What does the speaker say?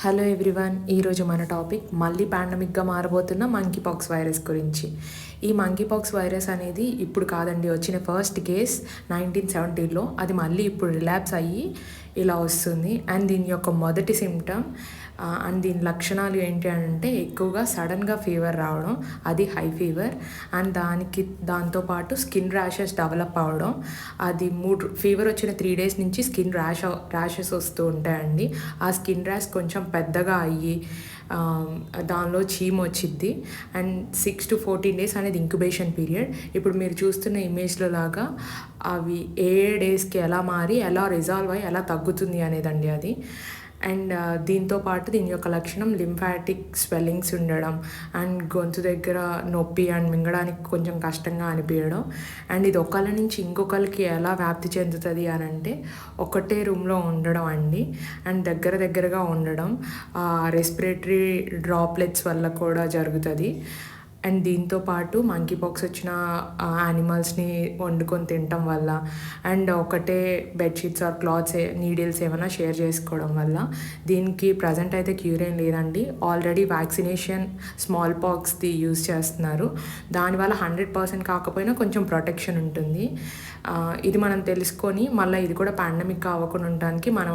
Hello everyone, ఈరోజు మన topic మళ్ళీ పాండమిక్గా మారబోతున్న మంకీ పాక్స్ వైరస్ గురించి. ఈ మంకీ పాక్స్ వైరస్ అనేది ఇప్పుడు కాదండి, వచ్చిన ఫస్ట్ కేస్ 1970లో. అది మళ్ళీ ఇప్పుడు రిలాప్స్ అయ్యి ఇలా వస్తుంది. అండ్ దీని యొక్క మొదటి సిమ్టమ్ అండ్ దీని లక్షణాలు ఏంటి అంటే ఎక్కువగా సడన్గా ఫీవర్ రావడం, అది హై ఫీవర్. అండ్ దాంతోపాటు స్కిన్ ర్యాషెస్ డెవలప్ అవ్వడం. అది ఫీవర్ వచ్చిన 3 days నుంచి స్కిన్ ర్యాషెస్ వస్తూ ఉంటాయండి. ఆ స్కిన్ ర్యాష్ కొంచెం పెద్దగా అయ్యి దానిలో చీమ వచ్చిద్ది. అండ్ 6 to 14 days అనేది ఇంక్యుబేషన్ పీరియడ్. ఇప్పుడు మీరు చూస్తున్న ఇమేజ్లో లాగా అవి ఏ డేస్కి ఎలా మారి ఎలా రిజాల్వ్ అయ్యి ఎలా తగ్గుతుంది అనేదండి అది. అండ్ దీంతోపాటు దీని యొక్క లక్షణం లింఫాటిక్ స్వెల్లింగ్స్ ఉండడం, అండ్ గొంతు దగ్గర నొప్పి అండ్ మింగడానికి కొంచెం కష్టంగా అనిపించడం. అండ్ ఇది ఒకళ్ళ నుంచి ఇంకొకరికి ఎలా వ్యాప్తి చెందుతుంది అని అంటే ఒకటే రూమ్లో ఉండడం అండి. అండ్ దగ్గరగా ఉండడం, రెస్పిరేటరీ డ్రాప్లెట్స్ వల్ల కూడా జరుగుతుంది. అండ్ దీంతోపాటు మంకీ పాక్స్ వచ్చిన యానిమల్స్ని వండుకొని తినటం వల్ల, అండ్ ఒకటే బెడ్షీట్స్ ఆర్ క్లాత్స్ నీడిల్స్ ఏమైనా షేర్ చేసుకోవడం వల్ల. దీనికి ప్రజెంట్ అయితే క్యూర్ ఏం లేదండి. ఆల్రెడీ వ్యాక్సినేషన్ స్మాల్ పాక్స్ది యూజ్ చేస్తున్నారు. దానివల్ల 100% కాకపోయినా కొంచెం ప్రొటెక్షన్ ఉంటుంది. ఇది మనం తెలుసుకొని మళ్ళీ ఇది కూడా పాండమిక్ అవ్వకుండా ఉండడానికి మనం